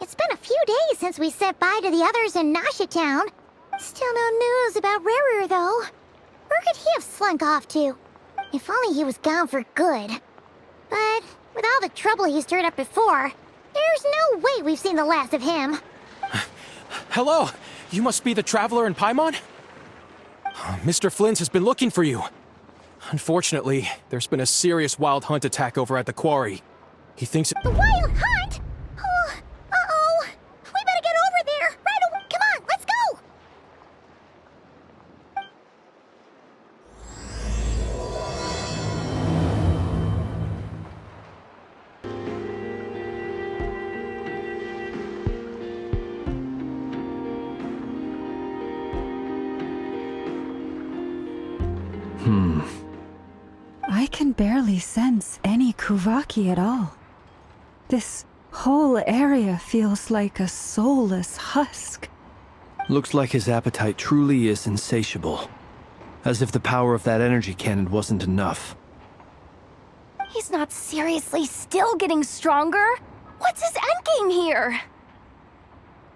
It's been a few days since we said bye to the others in Nasha Town. Still no news about Rarer, though. Where could he have slunk off to? If only he was gone for good. But with all the trouble he stirred up before, there's no way we've seen the last of him. Hello! You must be the traveler in Paimon? Mr. Flynn has been looking for you. Unfortunately, there's been a serious wild hunt attack over at the quarry. He thinks The wild hunt? Oh, uh-oh. We better get over there. Right away. Come on, let's go. I can barely sense any Kuvaki at all. This whole area feels like a soulless husk. Looks like his appetite truly is insatiable. As if the power of that energy cannon wasn't enough. He's not seriously still getting stronger? What's his endgame here?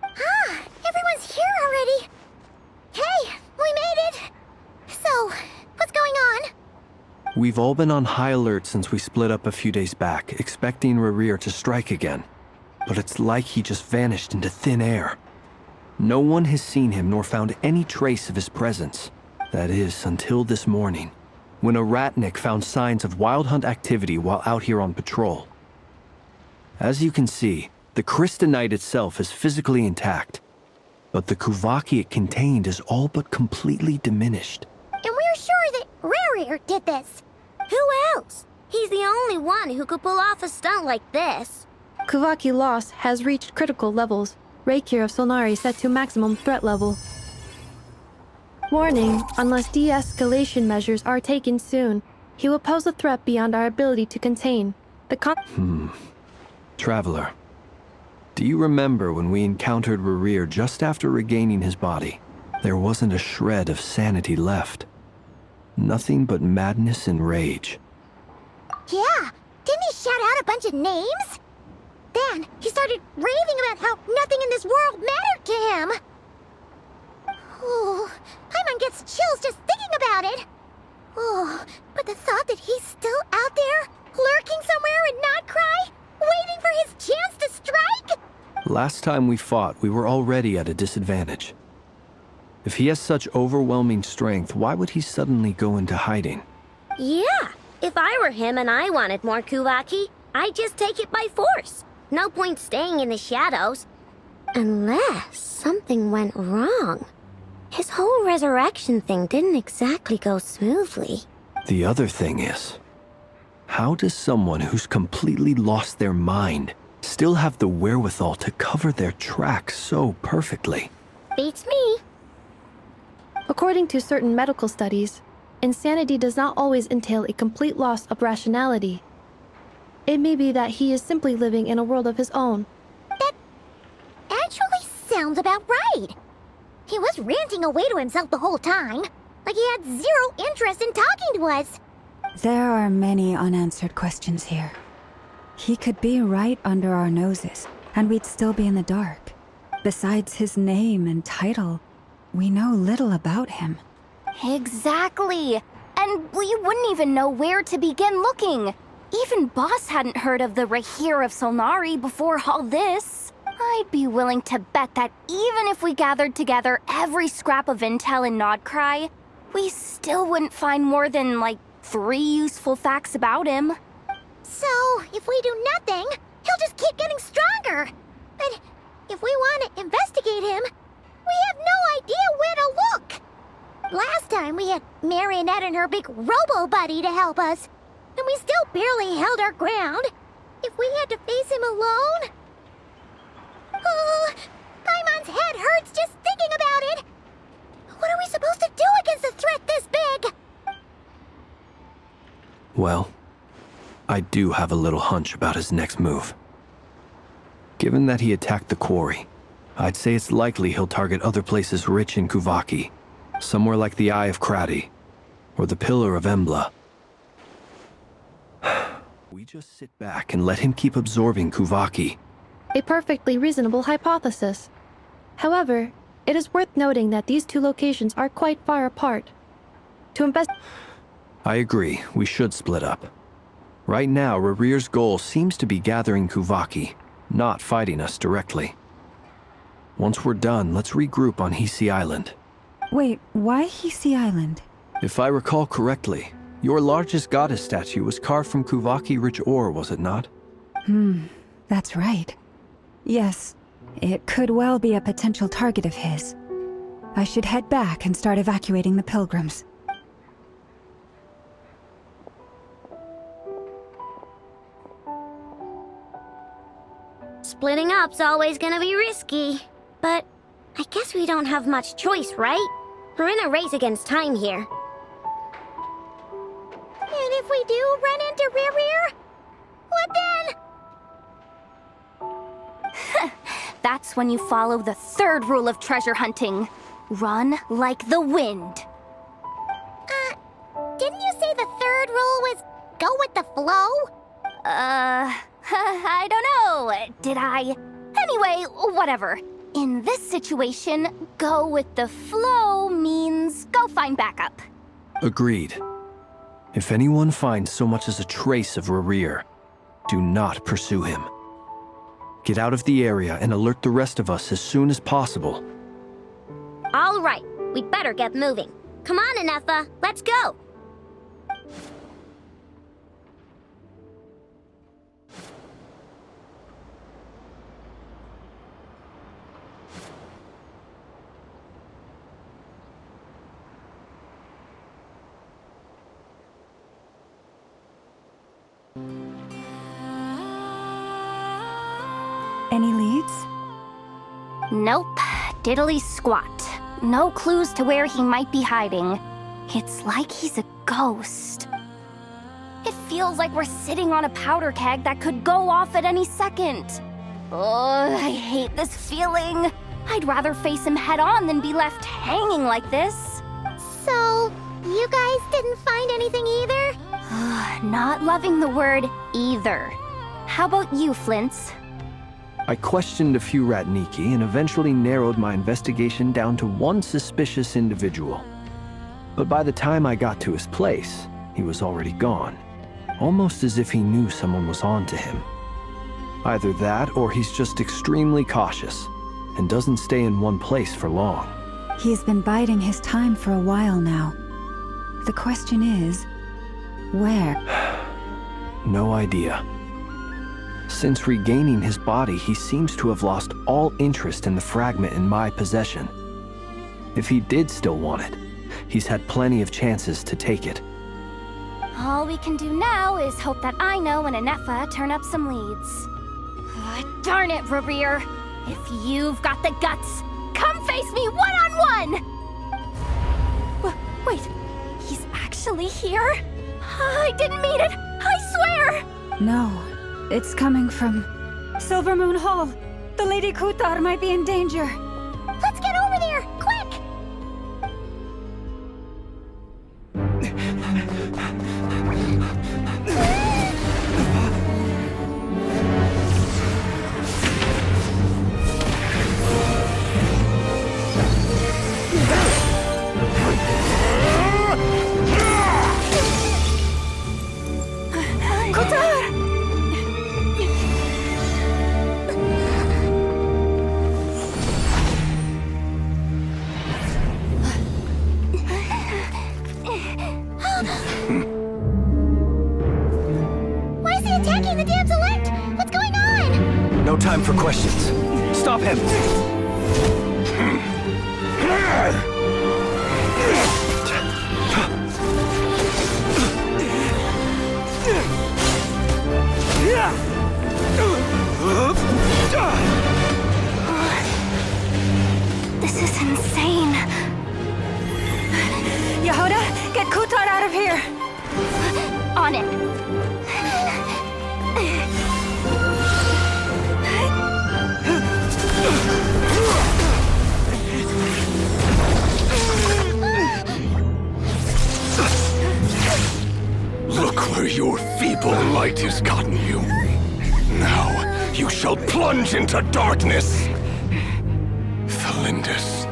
Ah, everyone's here already. Hey, we made it. So, what's going on? We've all been on high alert since we split up a few days back, expecting Rarir to strike again. But it's like he just vanished into thin air. No one has seen him nor found any trace of his presence. That is, until this morning, when a ratnik found signs of wild hunt activity while out here on patrol. As you can see, the crystalline itself is physically intact, but the Kuvaki it contained is all but completely diminished. And we're sure that Rarir did this. Who else? He's the only one who could pull off a stunt like this. Kuvaki loss has reached critical levels. Reikir of Solnari set to maximum threat level. Warning, unless de-escalation measures are taken soon, he will pose a threat beyond our ability to contain. Traveler, do you remember when we encountered Rarir just after regaining his body? There wasn't a shred of sanity left. Nothing but madness and rage. Yeah, didn't he shout out a bunch of names? Then he started raving about how nothing in this world mattered to him. Oh, Paimon gets chills just thinking about it. Oh, but the thought that he's still out there, lurking somewhere in Not Krai, waiting for his chance to strike? Last time we fought, we were already at a disadvantage. If he has such overwhelming strength, why would he suddenly go into hiding? Yeah, if I were him and I wanted more Kuvaki, I'd just take it by force. No point staying in the shadows. Unless something went wrong. His whole resurrection thing didn't exactly go smoothly. The other thing is, how does someone who's completely lost their mind still have the wherewithal to cover their tracks so perfectly? Beats me. According to certain medical studies, insanity does not always entail a complete loss of rationality. It may be that he is simply living in a world of his own. That actually sounds about right. He was ranting away to himself the whole time, like he had zero interest in talking to us. There are many unanswered questions here. He could be right under our noses, and we'd still be in the dark. Besides his name and title, we know little about him. Exactly. And we wouldn't even know where to begin looking. Even Boss hadn't heard of the Reikir of Solnari before all this. I'd be willing to bet that even if we gathered together every scrap of intel in Nodcry, we still wouldn't find more than, like, 3 useful facts about him. So, if we do nothing, he'll just keep getting stronger. But if we want to investigate him, we have no idea where to look. Last time we had Marionette and her big robo-buddy to help us, and we still barely held our ground. If we had to face him alone... Oh, Paimon's head hurts just thinking about it. What are we supposed to do against a threat this big? Well, I do have a little hunch about his next move. Given that he attacked the quarry, I'd say it's likely he'll target other places rich in Kuvaki, somewhere like the Eye of Krai, or the Pillar of Embla. We just sit back and let him keep absorbing Kuvaki. A perfectly reasonable hypothesis. However, it is worth noting that these two locations are quite far apart. I agree, we should split up. Right now, Rarir's goal seems to be gathering Kuvaki, not fighting us directly. Once we're done, let's regroup on Hisi Island. Wait, why Hisi Island? If I recall correctly, your largest goddess statue was carved from Kuvaki-rich ore, was it not? That's right. Yes, it could well be a potential target of his. I should head back and start evacuating the pilgrims. Splitting up's always gonna be risky. But I guess we don't have much choice, right? We're in a race against time here. And if we do run into Rear, what then? That's when you follow the third rule of treasure hunting. Run like the wind. Didn't you say the third rule was go with the flow? I don't know. Did I? Anyway, whatever. In this situation, go with the flow means go find backup. Agreed. If anyone finds so much as a trace of Rarir, do not pursue him. Get out of the area and alert the rest of us as soon as possible. All right, we'd better get moving. Come on, Anefa, let's go. Any leads? Nope. Diddly squat. No clues to where he might be hiding. It's like he's a ghost. It feels like we're sitting on a powder keg that could go off at any second. Oh, I hate this feeling. I'd rather face him head on than be left hanging like this. So, you guys didn't find anything either? Not loving the word either. How about you, Flint's? I questioned a few Ratniki and eventually narrowed my investigation down to one suspicious individual. But by the time I got to his place, he was already gone. Almost as if he knew someone was on to him. Either that or he's just extremely cautious and doesn't stay in one place for long. He's been biding his time for a while now. The question is, where? No idea. Since regaining his body, he seems to have lost all interest in the fragment in my possession. If he did still want it, he's had plenty of chances to take it. All we can do now is hope that I know and Anefa turn up some leads. Darn it, Rarir! If you've got the guts, come face me one-on-one! Wait, he's actually here? I didn't mean it, I swear! No, it's coming from Silver Moon Hall. The Lady Kutar might be in danger. Let's get over there, quick! Why is he attacking the damselette? What's going on? No time for questions. Stop him! This is insane. Yehuda, get Kutar out of here! On it. Look where your feeble light has gotten you. Now, you shall plunge into darkness. Thalindus,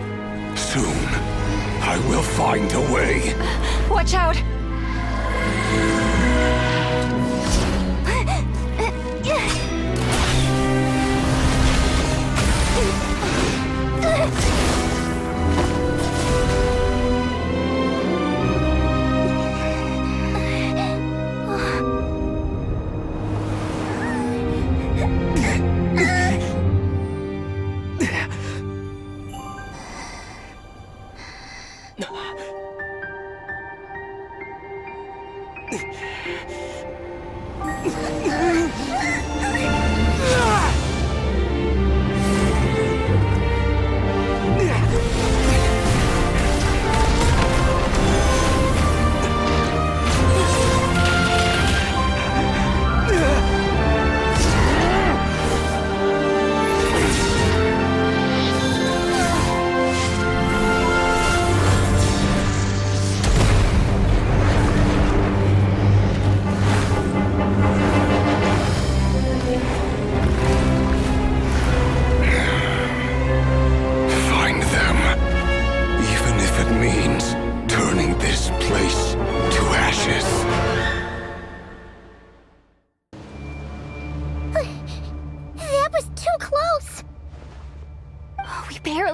soon I will find a way. Watch out!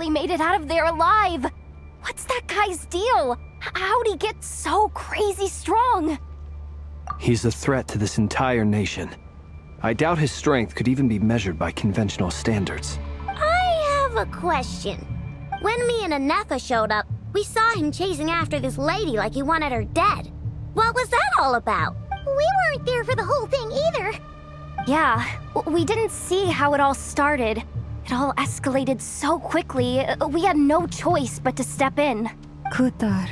Made it out of there alive. What's that guy's deal? How'd he get so crazy strong? He's a threat to this entire nation. I doubt his strength could even be measured by conventional standards. I have a question. When me and Anefa showed up, we saw him chasing after this lady like he wanted her dead. What was that all about? We weren't there for the whole thing either. Yeah, we didn't see how it all started. It all escalated so quickly, we had no choice but to step in. Kutar,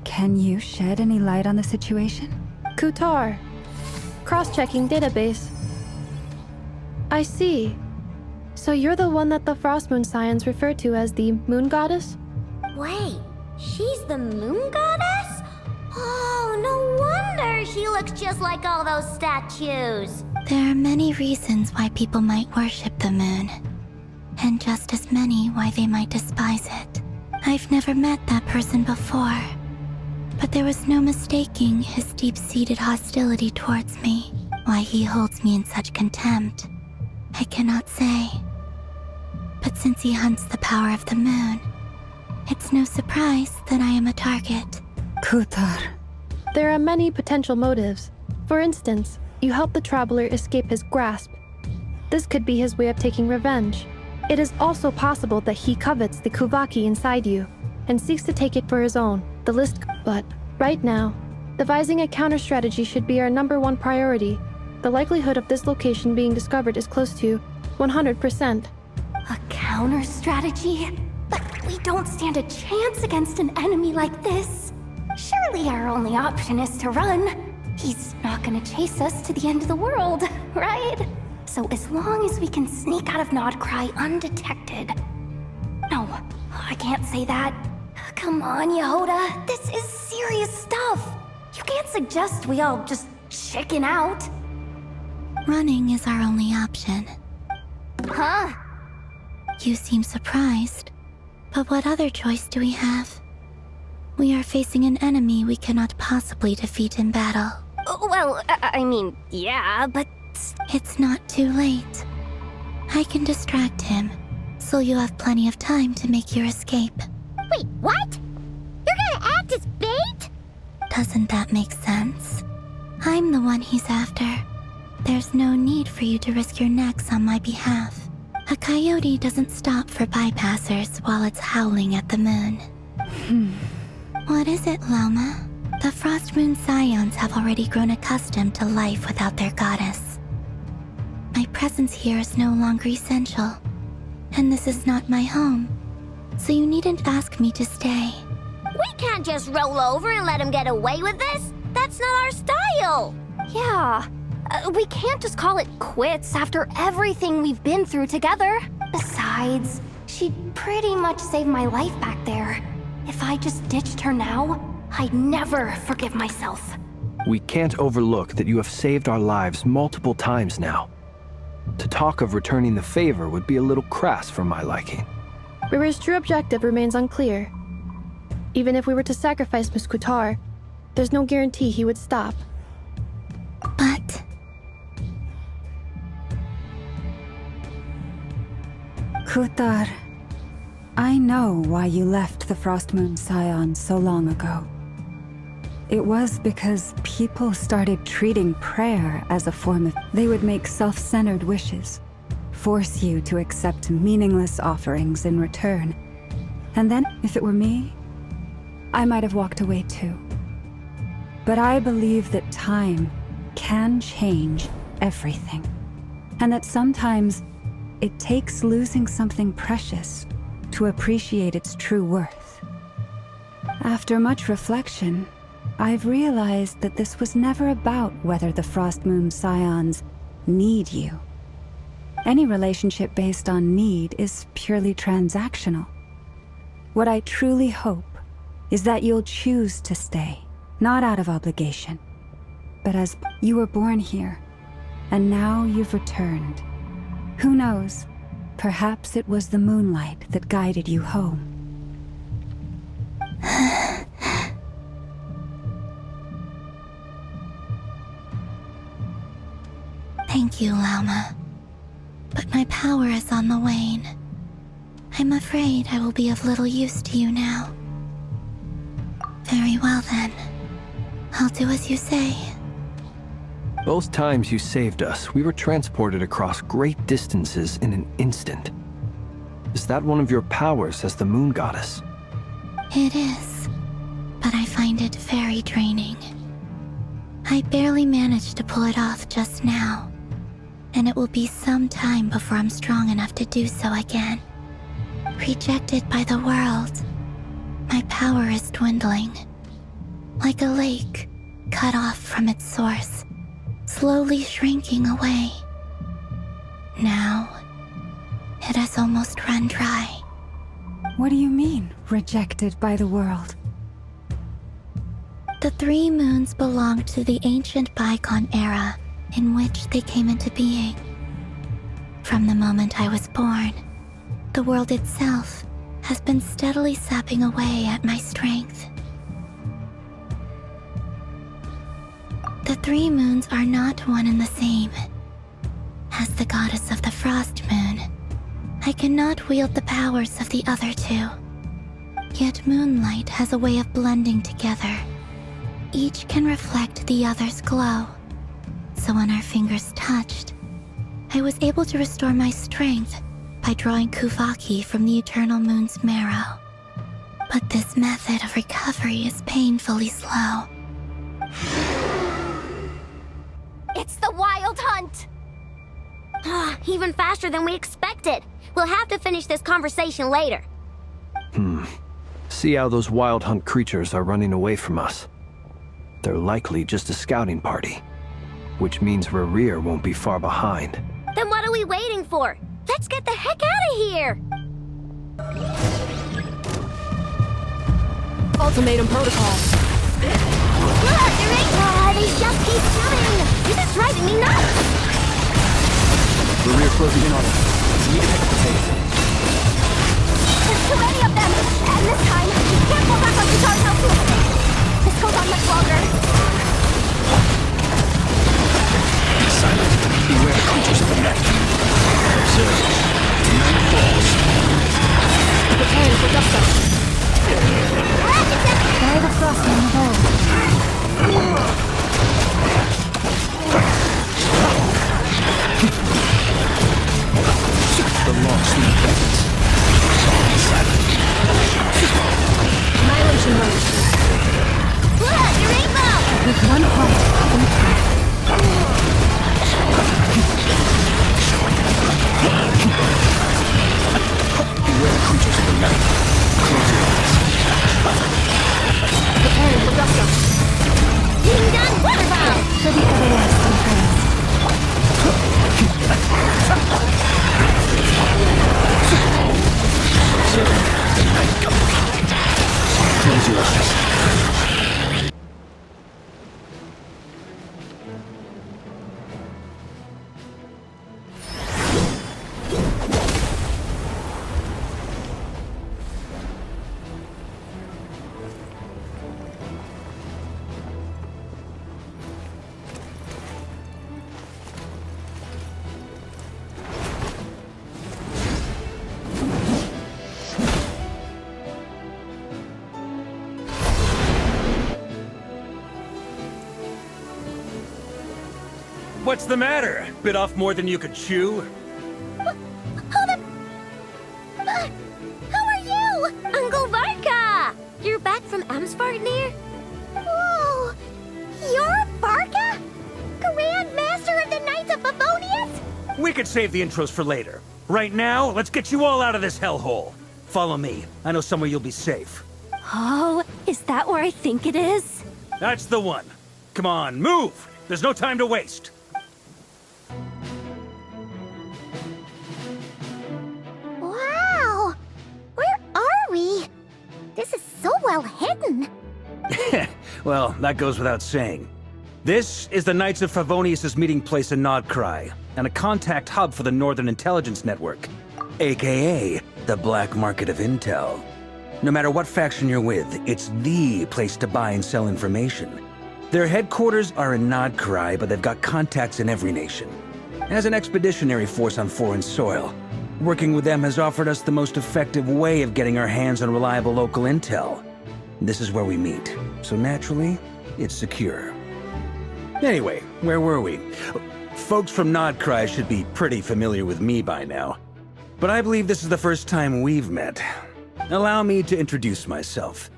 can you shed any light on the situation? Kutar. Cross-checking database. I see. So you're the one that the Frost Moon Scions refer to as the Moon Goddess? Wait, she's the Moon Goddess? Oh, no wonder she looks just like all those statues. There are many reasons why people might worship the moon, and just as many why they might despise it. I've never met that person before, but there was no mistaking his deep-seated hostility towards me. Why he holds me in such contempt, I cannot say. But since he hunts the power of the moon, it's no surprise that I am a target. Kutar. There are many potential motives. For instance, you help the traveler escape his grasp. This could be his way of taking revenge. It is also possible that he covets the Kuvaki inside you and seeks to take it for his own. But right now, devising a counter-strategy should be our #1 priority. The likelihood of this location being discovered is close to 100%. A counter-strategy? But we don't stand a chance against an enemy like this. Surely our only option is to run. He's not gonna chase us to the end of the world, right? So as long as we can sneak out of Krai undetected. No, I can't say that. Come on, Yehoda, this is serious stuff. You can't suggest we all just chicken out. Running is our only option. Huh? You seem surprised, but what other choice do we have? We are facing an enemy we cannot possibly defeat in battle. Well, I mean, yeah, but... It's not too late. I can distract him, so you'll have plenty of time to make your escape. Wait, what? You're gonna act as bait? Doesn't that make sense? I'm the one he's after. There's no need for you to risk your necks on my behalf. A coyote doesn't stop for bypassers while it's howling at the moon. What is it, Loma? The Frost Moon Scions have already grown accustomed to life without their goddess. My presence here is no longer essential, and this is not my home, so you needn't ask me to stay. We can't just roll over and let him get away with this. That's not our style. Yeah, we can't just call it quits after everything we've been through together. Besides, she'd pretty much saved my life back there. If I just ditched her now, I'd never forgive myself. We can't overlook that you have saved our lives multiple times now. To talk of returning the favor would be a little crass for my liking. River's true objective remains unclear. Even if we were to sacrifice Miss Kutar, there's no guarantee he would stop. But Kutar, I know why you left the Frost Moon Scion so long ago. It was because people started treating prayer as a form of... They would make self-centered wishes, force you to accept meaningless offerings in return. And then, if it were me, I might have walked away too. But I believe that time can change everything. And that sometimes it takes losing something precious to appreciate its true worth. After much reflection, I've realized that this was never about whether the Frost Moon Scions need you. Any relationship based on need is purely transactional. What I truly hope is that you'll choose to stay, not out of obligation, but as you were born here, and now you've returned. Who knows? Perhaps it was the moonlight that guided you home. thank you, Lauma. But my power is on the wane. I'm afraid I will be of little use to you now. Very well then. I'll do as you say. Both times you saved us, we were transported across great distances in an instant. Is that one of your powers as the Moon Goddess? It is, but I find it very draining. I barely managed to pull it off just now, and it will be some time before I'm strong enough to do so again. Rejected by the world, my power is dwindling. Like a lake, cut off from its source, slowly shrinking away. Now, it has almost run dry. What do you mean, rejected by the world? The 3 moons belonged to the ancient bygone era in which they came into being. From the moment I was born, the world itself has been steadily sapping away at my strength. The 3 moons are not one and the same. As the goddess of the Frost Moon, I cannot wield the powers of the other 2. Yet moonlight has a way of blending together. Each can reflect the other's glow. So when our fingers touched, I was able to restore my strength by drawing Kuvaki from the eternal moon's marrow. But this method of recovery is painfully slow. It's the Wild Hunt! Even faster than we expected. We'll have to finish this conversation later. See how those Wild Hunt creatures are running away from us. They're likely just a scouting party, which means Rerir won't be far behind. Then what are we waiting for? Let's get the heck out of here! Ultimatum protocol. Look, they just keep coming! This is driving me nuts! Rerir closing in on us. We need to pick up the pace. There's too many of them! And this time, we can't fall back on Kutar's help to escape! This goes on much longer. Silent. Beware the creatures of the night. Observe. Night falls. Preparing for gusto. By the frost on the wall. The long sleep weapons. Silent. Annihilation mode. Look, your rainbow! With one heart, What's the matter? Bit off more than you could chew? Hold up! Who are you? Uncle Varka! You're back from Amsvartnir? Whoa! You're Varka? Grand Master of the Knights of Favonius? We could save the intros for later. Right now, let's get you all out of this hellhole. Follow me. I know somewhere you'll be safe. Oh, is that where I think it is? That's the one. Come on, move! There's no time to waste. Wow! Where are we? This is so well hidden. Well, that goes without saying. This is the Knights of Favonius' meeting place in Krai, and a contact hub for the Northern Intelligence Network, aka the Black Market of Intel. No matter what faction you're with, it's the place to buy and sell information. Their headquarters are in Krai, but they've got contacts in every nation. As an expeditionary force on foreign soil, working with them has offered us the most effective way of getting our hands on reliable local intel. This is where we meet, so naturally, it's secure. Anyway, where were we? Folks from Krai should be pretty familiar with me by now. But I believe this is the first time we've met. Allow me to introduce myself.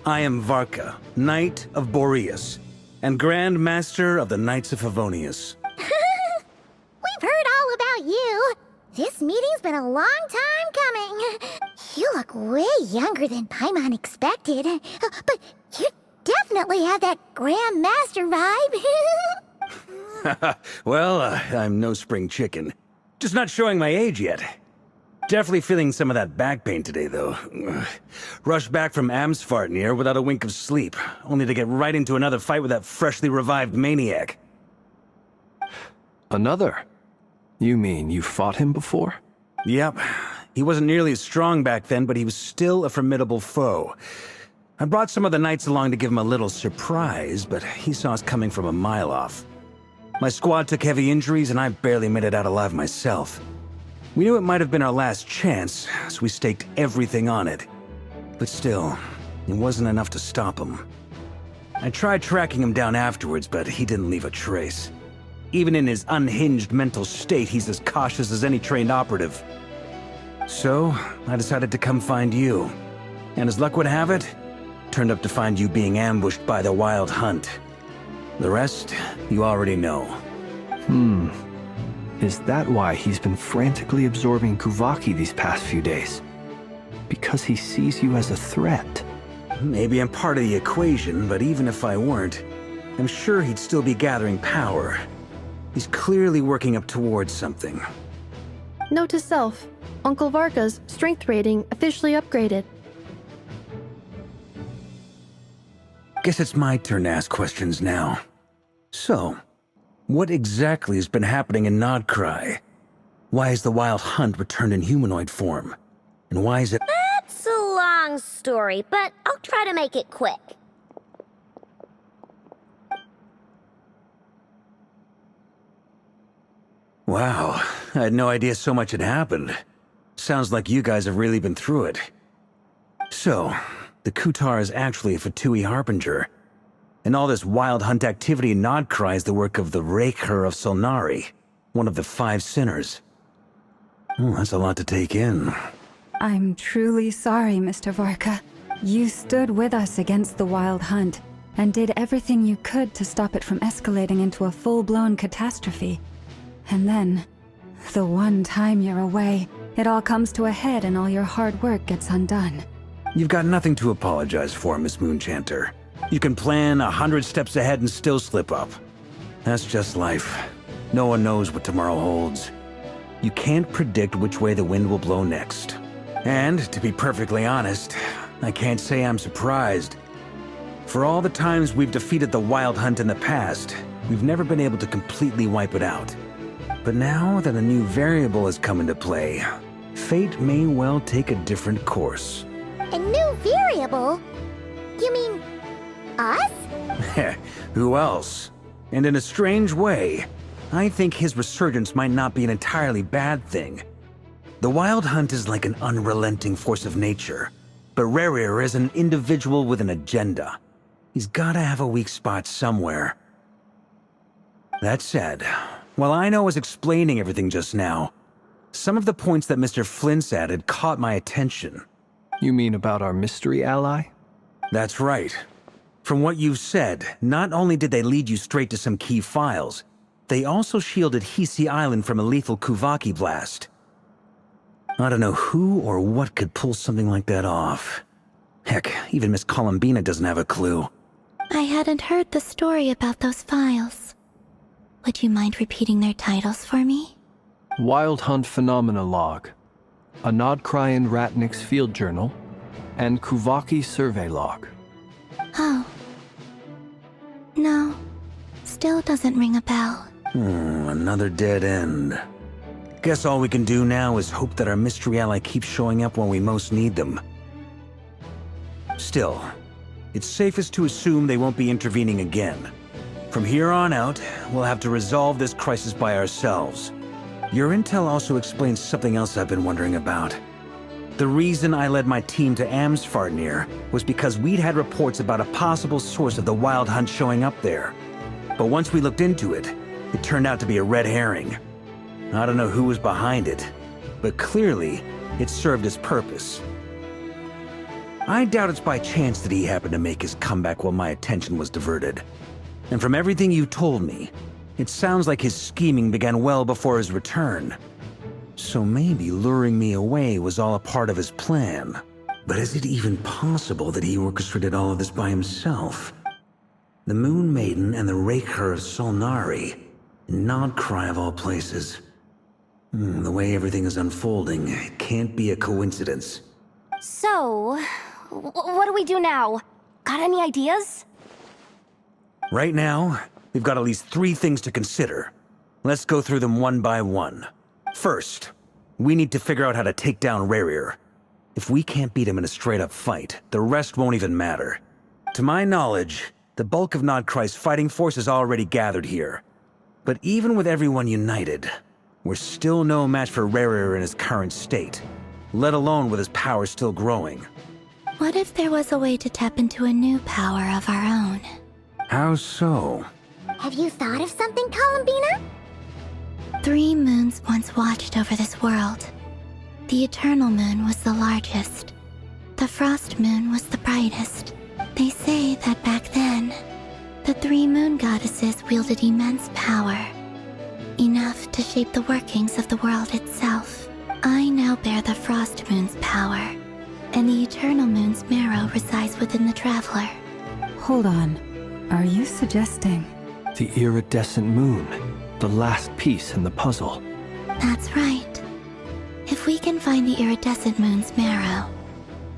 I am Varka, Knight of Boreas, and Grand Master of the Knights of Favonius. We've heard all about you. This meeting's been a long time coming. You look way younger than Paimon expected. But you definitely have that Grand Master vibe. Well, I'm no spring chicken. Just not showing my age yet. Definitely feeling some of that back pain today, though. Rushed back from Amsvartnir without a wink of sleep, only to get right into another fight with that freshly revived maniac. Another? You mean you fought him before? Yep. He wasn't nearly as strong back then, but he was still a formidable foe. I brought some of the knights along to give him a little surprise, but he saw us coming from a mile off. My squad took heavy injuries, and I barely made it out alive myself. We knew it might have been our last chance, so we staked everything on it. But still, it wasn't enough to stop him. I tried tracking him down afterwards, but he didn't leave a trace. Even in his unhinged mental state, he's as cautious as any trained operative. So, I decided to come find you. And as luck would have it, turned up to find you being ambushed by the Wild Hunt. The rest, you already know. Is that why he's been frantically absorbing Kuvaki these past few days? Because he sees you as a threat? Maybe I'm part of the equation, but even if I weren't, I'm sure he'd still be gathering power. He's clearly working up towards something. Note to self, Uncle Varka's strength rating officially upgraded. Guess it's my turn to ask questions now. So, what exactly has been happening in Krai? Why is the Wild Hunt returned in humanoid form? And why is it— That's a long story, but I'll try to make it quick. Wow, I had no idea so much had happened. Sounds like you guys have really been through it. So, the Kutar is actually a Fatui Harbinger. And all this Wild Hunt activity in Krai is the work of the Raker of Solnari, one of the 5 sinners. That's a lot to take in. I'm truly sorry, Mr. Varka. You stood with us against the Wild Hunt and did everything you could to stop it from escalating into a full-blown catastrophe. And then, the one time you're away, it all comes to a head and all your hard work gets undone. You've got nothing to apologize for, Miss Moonchanter. You can plan 100 steps ahead and still slip up. That's just life. No one knows what tomorrow holds. You can't predict which way the wind will blow next. And, to be perfectly honest, I can't say I'm surprised. For all the times we've defeated the Wild Hunt in the past, we've never been able to completely wipe it out. But now that a new variable has come into play, fate may well take a different course. A new variable? You mean us? Who else? And in a strange way, I think his resurgence might not be an entirely bad thing. The Wild Hunt is like an unrelenting force of nature, but Rerir is an individual with an agenda. He's gotta have a weak spot somewhere. That said, while I was explaining everything just now, some of the points that Mr. Flint's added caught my attention. You mean about our mystery ally? That's right. From what you've said, not only did they lead you straight to some key files, they also shielded Hisi Island from a lethal Kuvaki blast. I don't know who or what could pull something like that off. Heck, even Miss Columbina doesn't have a clue. I hadn't heard the story about those files. Would you mind repeating their titles for me? Wild Hunt Phenomena Log, a Nodkryan Ratnik's Field Journal, and Kuvaki Survey Log. Oh. No. Still doesn't ring a bell. Another dead end. Guess all we can do now is hope that our mystery ally keeps showing up when we most need them. Still, it's safest to assume they won't be intervening again. From here on out, we'll have to resolve this crisis by ourselves. Your intel also explains something else I've been wondering about. The reason I led my team to Amsfarnir was because we'd had reports about a possible source of the Wild Hunt showing up there. But once we looked into it, it turned out to be a red herring. I don't know who was behind it, but clearly, it served its purpose. I doubt it's by chance that he happened to make his comeback while my attention was diverted. And from everything you told me, it sounds like his scheming began well before his return. So maybe luring me away was all a part of his plan. But is it even possible that he orchestrated all of this by himself? The Moon Maiden and the Raker of Solnari, Nodkrai of all places. The way everything is unfolding, it can't be a coincidence. So, what do we do now? Got any ideas? Right now, we've got at least 3 things to consider. Let's go through them one by one. First, we need to figure out how to take down Rerir. If we can't beat him in a straight-up fight, the rest won't even matter. To my knowledge, the bulk of Nodkrai's fighting force is already gathered here. But even with everyone united, we're still no match for Rerir in his current state, let alone with his power still growing. What if there was a way to tap into a new power of our own? How so? Have you thought of something, Columbina? 3 moons once watched over this world. The Eternal Moon was the largest. The Frost Moon was the brightest. They say that back then, the 3 moon goddesses wielded immense power, enough to shape the workings of the world itself. I now bear the Frost Moon's power, and the Eternal Moon's marrow resides within the Traveler. Hold on. Are you suggesting? The iridescent moon, the last piece in the puzzle. That's right. If we can find the iridescent moon's marrow,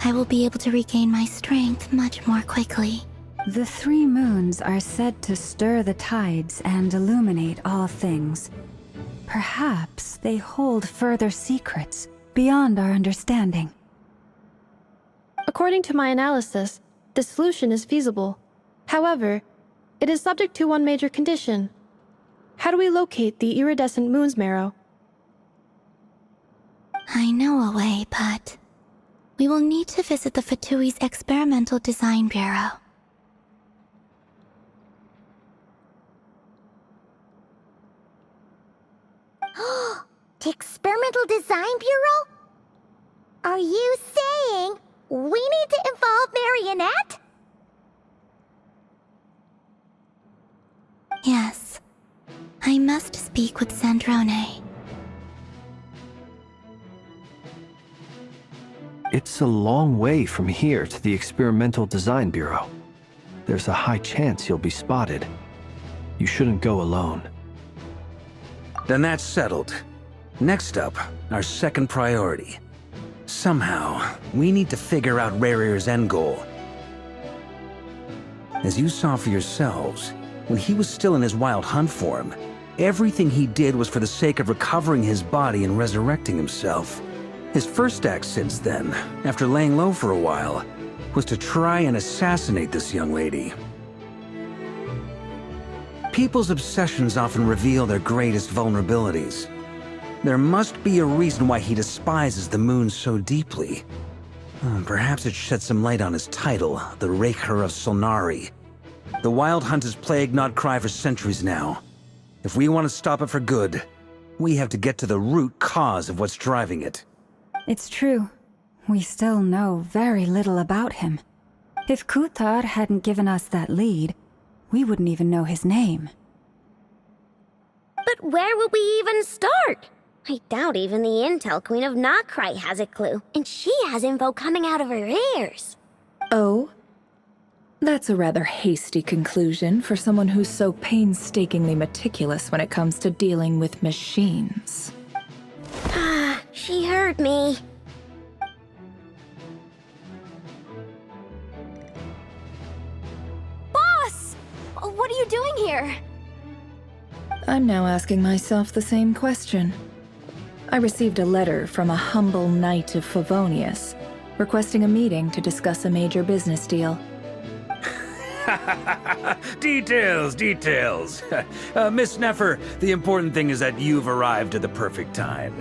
I will be able to regain my strength much more quickly. The 3 moons are said to stir the tides and illuminate all things. Perhaps they hold further secrets beyond our understanding. According to my analysis, the solution is feasible. However, it is subject to one major condition. How do we locate the iridescent moon's marrow? I know a way, but we will need to visit the Fatui's Experimental Design Bureau. The Experimental Design Bureau? Are you saying we need to involve Marionette? Yes. I must speak with Sandrone. It's a long way from here to the Experimental Design Bureau. There's a high chance you'll be spotted. You shouldn't go alone. Then that's settled. Next up, our second priority. Somehow, we need to figure out Rerir's end goal. As you saw for yourselves, when he was still in his Wild Hunt form, everything he did was for the sake of recovering his body and resurrecting himself. His first act since then, after laying low for a while, was to try and assassinate this young lady. People's obsessions often reveal their greatest vulnerabilities. There must be a reason why he despises the moon so deeply. Perhaps it sheds some light on his title, the Raker of Solnari. The Wild Hunt has plagued Nodkrai for centuries now. If we want to stop it for good, we have to get to the root cause of what's driving it. It's true. We still know very little about him. If Kuthar hadn't given us that lead, we wouldn't even know his name. But where would we even start? I doubt even the Intel Queen of Krai has a clue, and she has info coming out of her ears. Oh? That's a rather hasty conclusion for someone who's so painstakingly meticulous when it comes to dealing with machines. Ah, she heard me. Boss! What are you doing here? I'm now asking myself the same question. I received a letter from a humble knight of Favonius, requesting a meeting to discuss a major business deal. Details, details. Miss Neffer, the important thing is that you've arrived at the perfect time.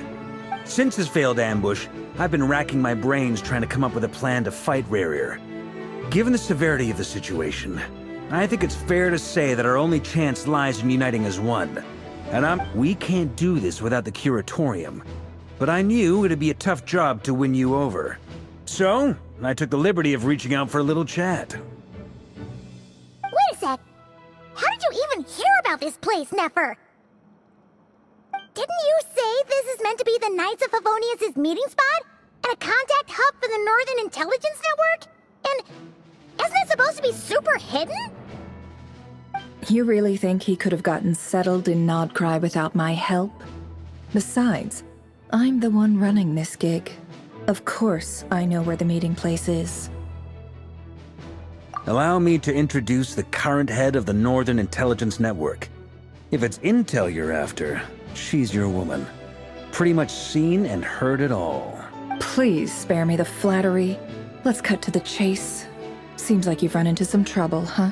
Since his failed ambush, I've been racking my brains trying to come up with a plan to fight Rerir. Given the severity of the situation, I think it's fair to say that our only chance lies in uniting as one. And we can't do this without the Curatorium. But I knew it'd be a tough job to win you over. So, I took the liberty of reaching out for a little chat. Wait a sec. How did you even hear about this place, Neffer? Didn't you say this is meant to be the Knights of Favonius' meeting spot? And a contact hub for the Northern Intelligence Network? And isn't it supposed to be super hidden? You really think he could have gotten settled in Nodcry without my help? Besides, I'm the one running this gig. Of course I know where the meeting place is. Allow me to introduce the current head of the Northern Intelligence Network. If it's intel you're after, she's your woman. Pretty much seen and heard it all. Please spare me the flattery. Let's cut to the chase. Seems like you've run into some trouble, huh?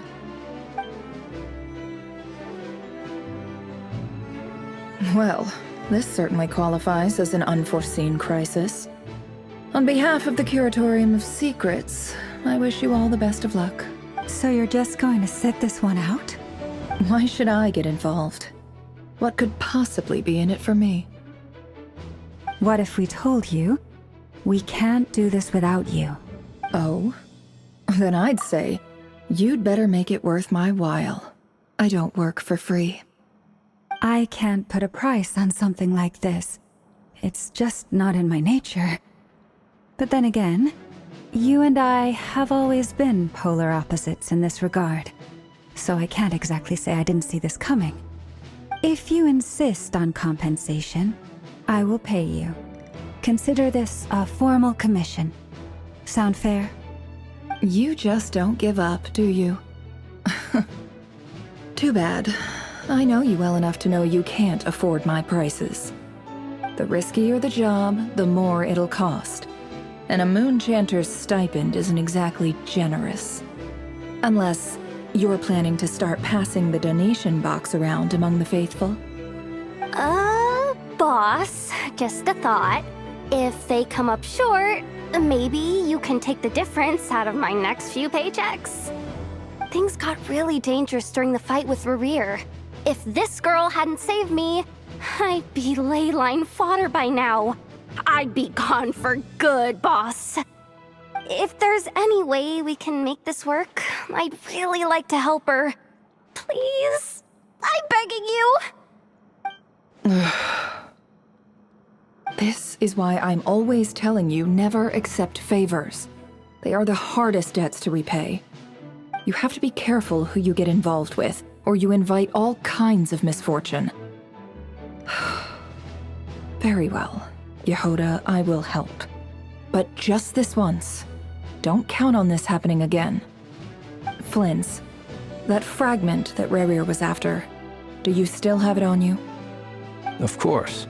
Well, this certainly qualifies as an unforeseen crisis. On behalf of the Curatorium of Secrets, I wish you all the best of luck. So you're just going to sit this one out? Why should I get involved? What could possibly be in it for me? What if we told you we can't do this without you? Oh? Then I'd say, you'd better make it worth my while. I don't work for free. I can't put a price on something like this. It's just not in my nature. But then again, you and I have always been polar opposites in this regard. So I can't exactly say I didn't see this coming. If you insist on compensation, I will pay you. Consider this a formal commission. Sound fair? You just don't give up, do you? Too bad. I know you well enough to know you can't afford my prices. The riskier the job, the more it'll cost. And a Moonchanter's stipend isn't exactly generous. Unless you're planning to start passing the donation box around among the faithful. Boss, just a thought. If they come up short, maybe you can take the difference out of my next few paychecks. Things got really dangerous during the fight with Rerir. If this girl hadn't saved me, I'd be ley line fodder by now. I'd be gone for good, boss. If there's any way we can make this work, I'd really like to help her. Please, I'm begging you. This is why I'm always telling you never accept favors. They are the hardest debts to repay. You have to be careful who you get involved with, or you invite all kinds of misfortune. Very well, Yehoda, I will help. But just this once. Don't count on this happening again. Flynn's, that fragment that Rerir was after, do you still have it on you? Of course.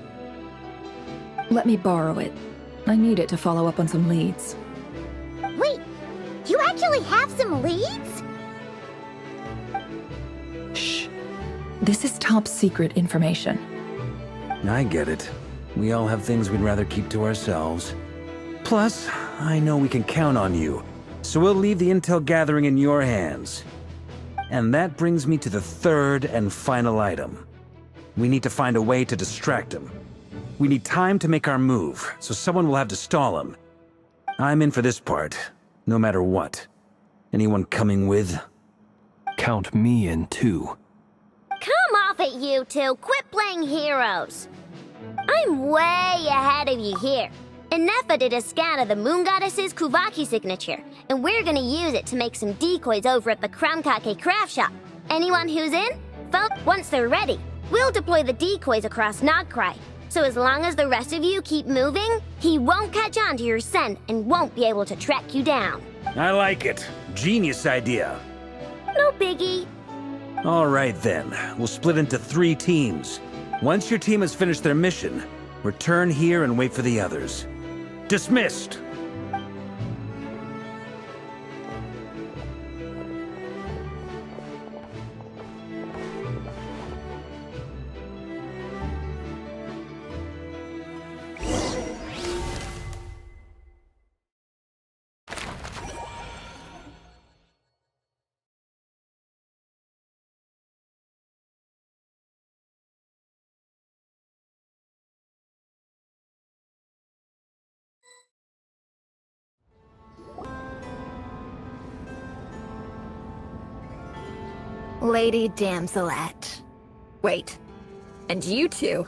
Let me borrow it. I need it to follow up on some leads. Wait, you actually have some leads? Shh. This is top secret information. I get it. We all have things we'd rather keep to ourselves. Plus, I know we can count on you, so we'll leave the intel gathering in your hands. And that brings me to the third and final item. We need to find a way to distract him. We need time to make our move, so someone will have to stall him. I'm in for this part, no matter what. Anyone coming with? Count me in too. Come off it, you two. Quit playing heroes. I'm way ahead of you here. Ineffa did a scan of the Moon Goddess's Kuvaki signature, and we're gonna use it to make some decoys over at the Kramkake craft shop. Anyone who's in? Vote once they're ready. We'll deploy the decoys across Krai. So as long as the rest of you keep moving, he won't catch on to your scent and won't be able to track you down. I like it. Genius idea. No biggie. All right then, we'll split into 3 teams. Once your team has finished their mission, return here and wait for the others. Dismissed! Lady Damselette. Wait, and you two?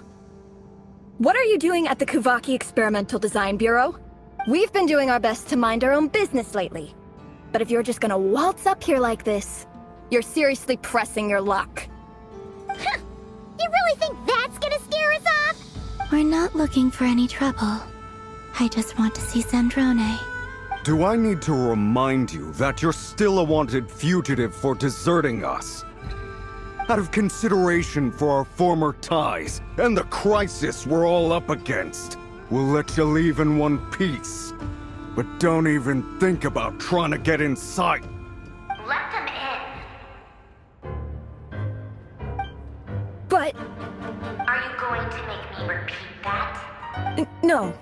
What are you doing at the Kuvaki Experimental Design Bureau? We've been doing our best to mind our own business lately. But if you're just gonna waltz up here like this, you're seriously pressing your luck. You really think that's gonna scare us off? We're not looking for any trouble. I just want to see Zandrone. Do I need to remind you that you're still a wanted fugitive for deserting us? Out of consideration for our former ties and the crisis we're all up against, we'll let you leave in one piece. But don't even think about trying to get inside. Let them in. But... Are you going to make me repeat that? no,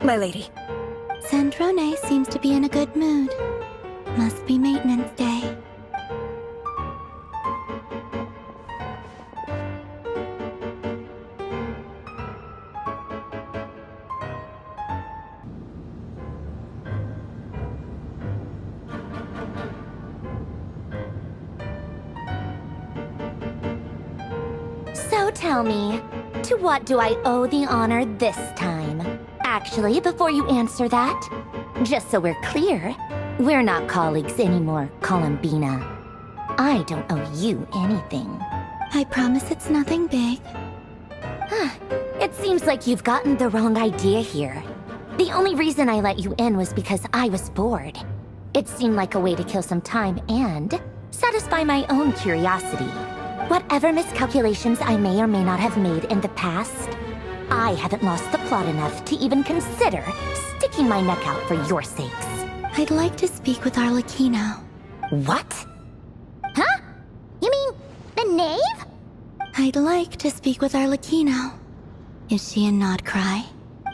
my lady. Zandrone seems to be in a good mood. Must be maintenance day. So tell me, to what do I owe the honor this time? Actually, before you answer that, just so we're clear, we're not colleagues anymore, Columbina. I don't owe you anything. I promise it's nothing big. It seems like you've gotten the wrong idea here. The only reason I let you in was because I was bored. It seemed like a way to kill some time and satisfy my own curiosity. Whatever miscalculations I may or may not have made in the past, I haven't lost the plot enough to even consider sticking my neck out for your sakes. I'd like to speak with Arlecchino. What? Huh? You mean the knave? I'd like to speak with Arlecchino. Is she in Krai?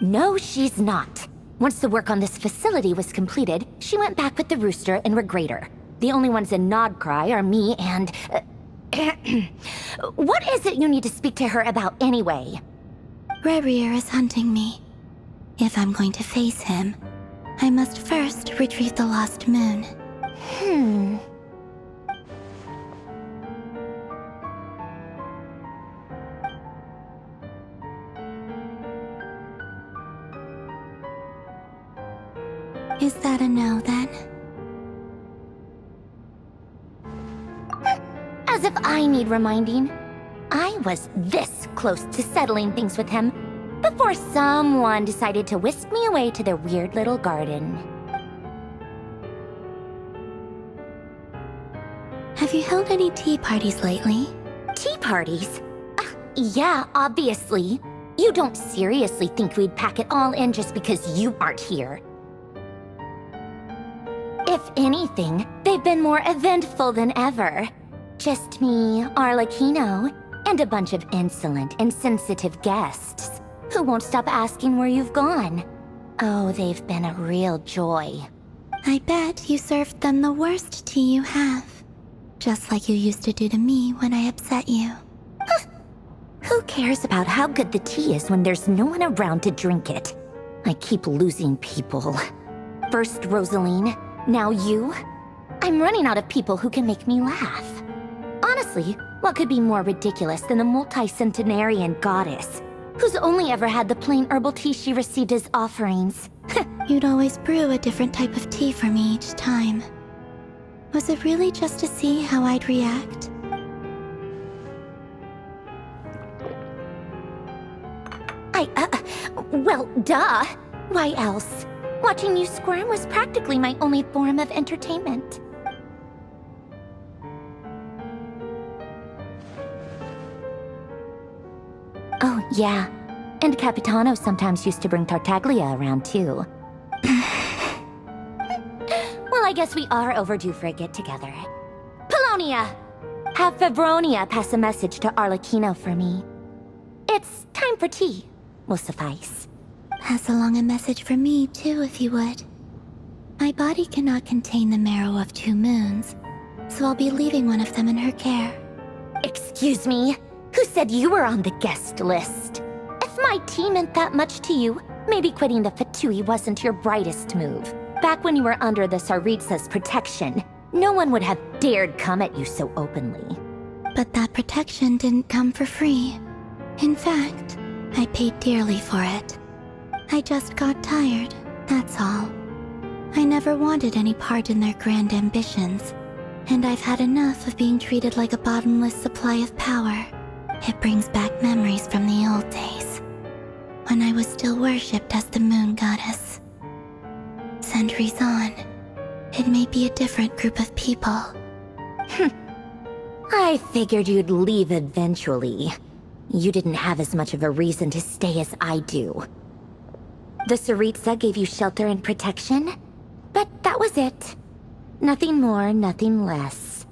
No, she's not. Once the work on this facility was completed, she went back with the Rooster and Regrator. The only ones in Krai are me and... What is it you need to speak to her about anyway? Rerir is hunting me. If I'm going to face him, I must first retrieve the lost moon. Is that a no, then? As if I need reminding. I was this close to settling things with him before someone decided to whisk me away to their weird little garden. Have you held any tea parties lately? Tea parties? Yeah, obviously. You don't seriously think we'd pack it all in just because you aren't here. If anything, they've been more eventful than ever. Just me, Arlecchino, and a bunch of insolent and sensitive guests who won't stop asking where you've gone. Oh, they've been a real joy. I bet you served them the worst tea you have. Just like you used to do to me when I upset you. Who cares about how good the tea is when there's no one around to drink it? I keep losing people. First Rosaline, now you. I'm running out of people who can make me laugh. Honestly, what could be more ridiculous than a multi-centenarian goddess who's only ever had the plain herbal tea she received as offerings? You'd always brew a different type of tea for me each time. Was it really just to see how I'd react? Well, duh. Why else? Watching you squirm was practically my only form of entertainment. Oh, yeah. And Capitano sometimes used to bring Tartaglia around, too. Well, I guess we are overdue for a get-together. Polonia! Have Favronia pass a message to Arlecchino for me. It's time for tea. Will suffice. Pass along a message for me, too, if you would. My body cannot contain the marrow of 2 moons, so I'll be leaving one of them in her care. Excuse me? Who said you were on the guest list? If my tea meant that much to you, maybe quitting the Fatui wasn't your brightest move. Back when you were under the Tsaritsa's protection, no one would have dared come at you so openly. But that protection didn't come for free. In fact, I paid dearly for it. I just got tired, that's all. I never wanted any part in their grand ambitions, and I've had enough of being treated like a bottomless supply of power. It brings back memories from the old days, when I was still worshipped as the moon goddess. Centuries on, it may be a different group of people. I figured you'd leave eventually. You didn't have as much of a reason to stay as I do. The Tsaritsa gave you shelter and protection, but that was it. Nothing more, nothing less.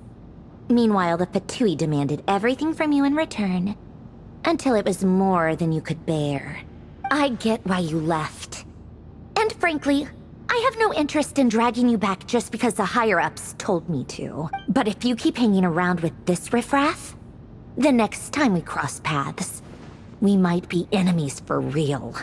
Meanwhile, the Fatui demanded everything from you in return, until it was more than you could bear. I get why you left. And frankly, I have no interest in dragging you back just because the higher-ups told me to. But if you keep hanging around with this riffraff, the next time we cross paths, we might be enemies for real.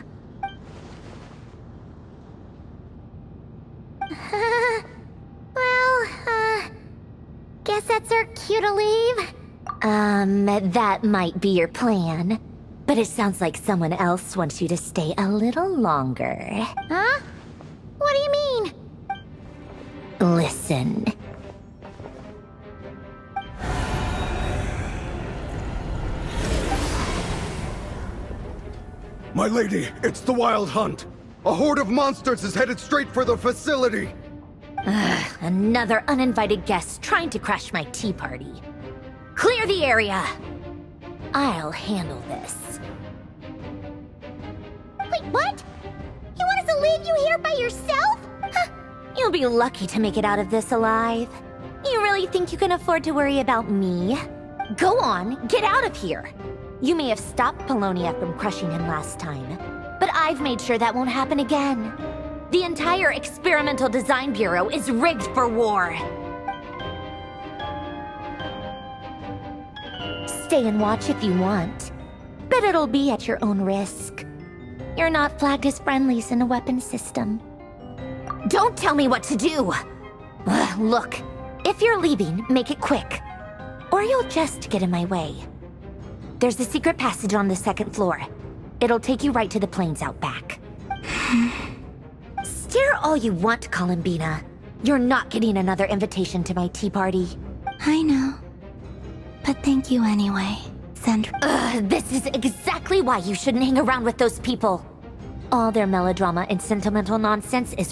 Guess that's our cue to leave? That might be your plan. But it sounds like someone else wants you to stay a little longer. Huh? What do you mean? Listen. My lady, it's the Wild Hunt. A horde of monsters is headed straight for the facility. Another uninvited guest trying to crash my tea party. Clear the area! I'll handle this. Wait, what? You want us to leave you here by yourself? You'll be lucky to make it out of this alive. You really think you can afford to worry about me? Go on, get out of here! You may have stopped Polonia from crushing him last time, but I've made sure that won't happen again. The entire Experimental Design Bureau is rigged for war. Stay and watch if you want, but it'll be at your own risk. You're not flagged as friendlies in a weapons system. Don't tell me what to do! Look, if you're leaving, make it quick, or you'll just get in my way. There's a secret passage on the 2nd floor. It'll take you right to the plains out back. Stare all you want, Columbina. You're not getting another invitation to my tea party. I know. But thank you anyway, This is exactly why you shouldn't hang around with those people. All their melodrama and sentimental nonsense is